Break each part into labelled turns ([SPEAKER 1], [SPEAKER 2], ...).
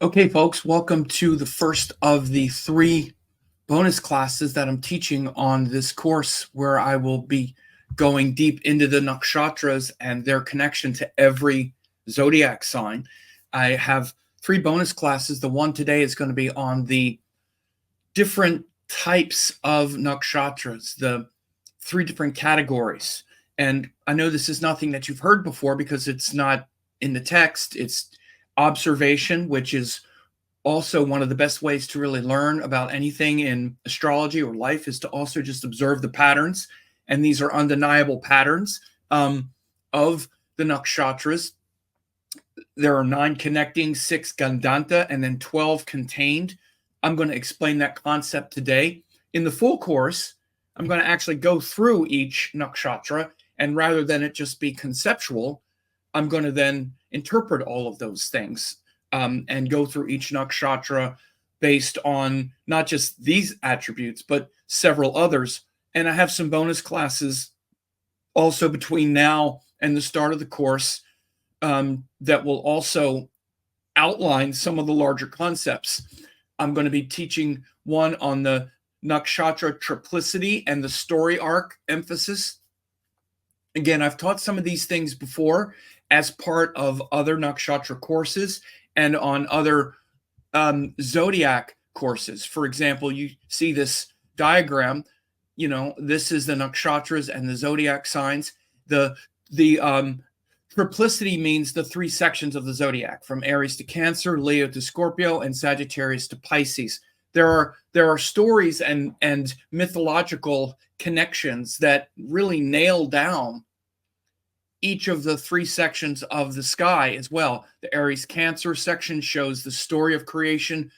[SPEAKER 1] Okay, folks, welcome to the first of the three bonus classes that I'm teaching on this course, where I will be going deep into the nakshatras and their connection to every zodiac sign. I have three bonus classes. The one today is going to be on the different types of nakshatras, the three different categories. And I know this is nothing that you've heard before because it's not in the text. It's observation, which is also one of the best ways to really learn about anything in astrology or life, is to also just observe the patterns. And these are undeniable patterns of the nakshatras. There are 9 connecting, 6 gandanta, and then 12 contained. I'm going to explain that concept today. In the full course, I'm going to actually go through each nakshatra, and rather than it just be conceptual, I'm going to then interpret all of those things and go through each nakshatra based on not just these attributes, but several others. And I have some bonus classes also between now and the start of the course that will also outline some of the larger concepts. I'm going to be teaching one on the nakshatra triplicity and the story arc emphasis. Again, I've taught some of these things before as part of other nakshatra courses and on other zodiac courses. For example, you see this diagram. You know, this is the nakshatras and the zodiac signs. The triplicity means the 3 sections of the zodiac, from Aries to Cancer, Leo to Scorpio, and Sagittarius to Pisces. There are stories and mythological connections that really nail down each of the 3 sections of the sky as well. The Aries Cancer section shows the story of creation,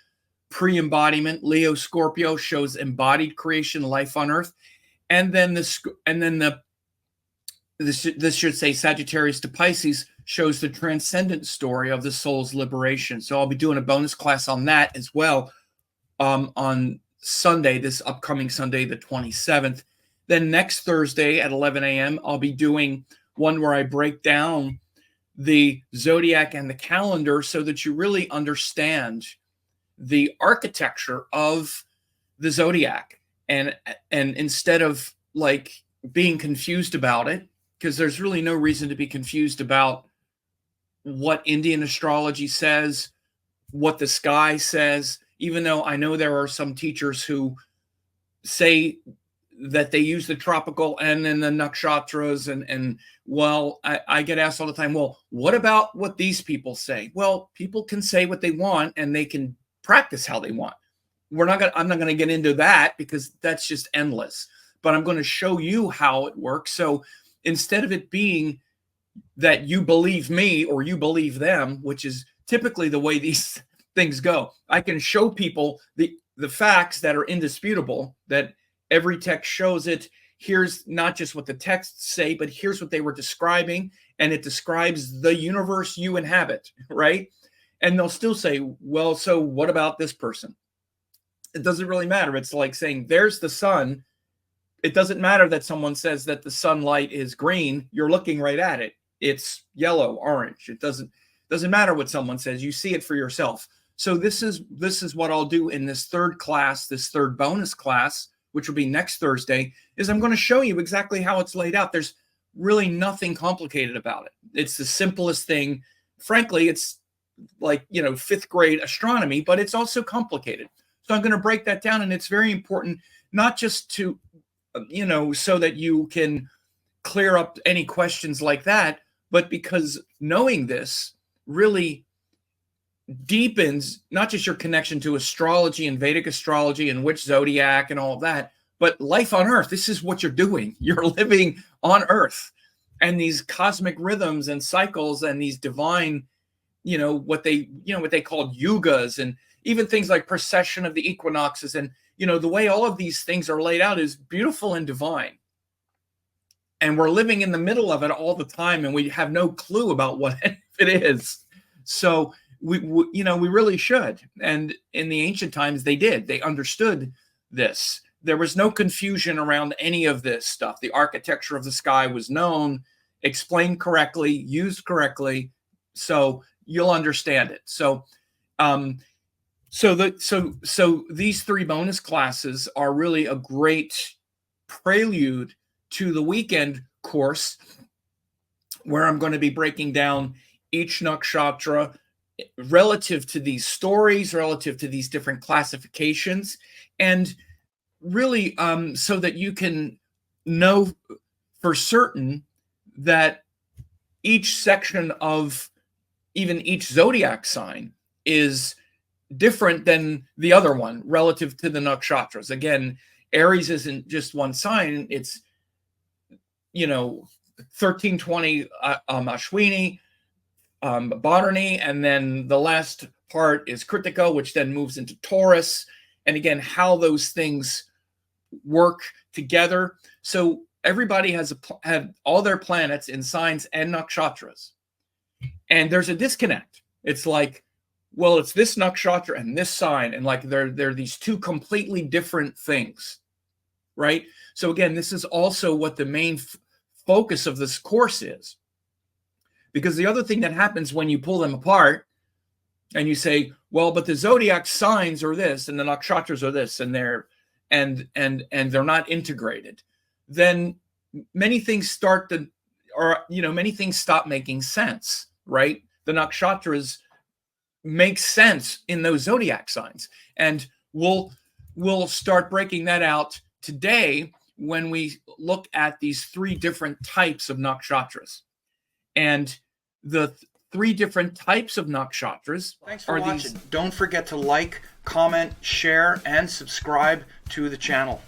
[SPEAKER 1] pre-embodiment. Leo Scorpio shows embodied creation, life on Earth, and then this should say Sagittarius to Pisces shows the transcendent story of the soul's liberation. So I'll be doing a bonus class on that as well on Sunday, this upcoming Sunday, the 27th. Then next Thursday at 11 a.m., I'll be doing one where I break down the zodiac and the calendar so that you really understand the architecture of the zodiac. And instead of like being confused about it, because there's really no reason to be confused about what Indian astrology says, what the sky says, even though I know there are some teachers who say that they use the tropical and then the nakshatras and well, I get asked all the time, well, what about what these people say? Well, people can say what they want and they can practice how they want. I'm not going to get into that because that's just endless, but I'm going to show you how it works. So instead of it being that you believe me or you believe them, which is typically the way these things go, I can show people the facts that are indisputable, that every text shows it. Here's not just what the texts say, but here's what they were describing, and it describes the universe you inhabit, right? And they'll still say, well, so what about this person? It doesn't really matter. It's like saying, there's the sun. It doesn't matter that someone says that the sunlight is green. You're looking right at it. It's yellow, orange. It doesn't matter what someone says. You see it for yourself. So this is what I'll do in this third class, this third bonus class, which will be next Thursday, is I'm going to show you exactly how it's laid out. There's really nothing complicated about it. It's the simplest thing. Frankly, it's like, 5th grade astronomy, but it's also complicated. So I'm going to break that down, and it's very important, not just to, so that you can clear up any questions like that, but because knowing this really deepens not just your connection to astrology and Vedic astrology and which zodiac and all of that, but life on Earth. This is what you're doing. You're living on Earth, and these cosmic rhythms and cycles and these divine, what they called yugas, and even things like precession of the equinoxes. And, the way all of these things are laid out is beautiful and divine. And we're living in the middle of it all the time, and we have no clue about what it is. So we really should. And in the ancient times, they did. They understood this. There was no confusion around any of this stuff. The architecture of the sky was known, explained correctly, used correctly, so you'll understand it. So So these 3 bonus classes are really a great prelude to the weekend course, where I'm going to be breaking down each nakshatra relative to these stories, relative to these different classifications, and really so that you can know for certain that each section of even each zodiac sign is different than the other one relative to the nakshatras. Again, Aries isn't just one sign. It's, 1320 Ashwini, Bharani, and then the last part is Kritika, which then moves into Taurus. And again, how those things work together. So everybody have all their planets in signs and nakshatras. And there's a disconnect. It's like, well, it's this nakshatra and this sign, and like they're these 2 completely different things, right? So again, this is also what the main focus of this course is. Because the other thing that happens when you pull them apart and you say, well, but the zodiac signs are this and the nakshatras are this, and they're not integrated, then many things stop making sense, right? The nakshatras make sense in those zodiac signs, and we'll start breaking that out today when we look at these 3 different types of nakshatras. And the 3 different types of nakshatras.
[SPEAKER 2] Thanks for watching. Don't forget to like, comment, share, and subscribe to the channel.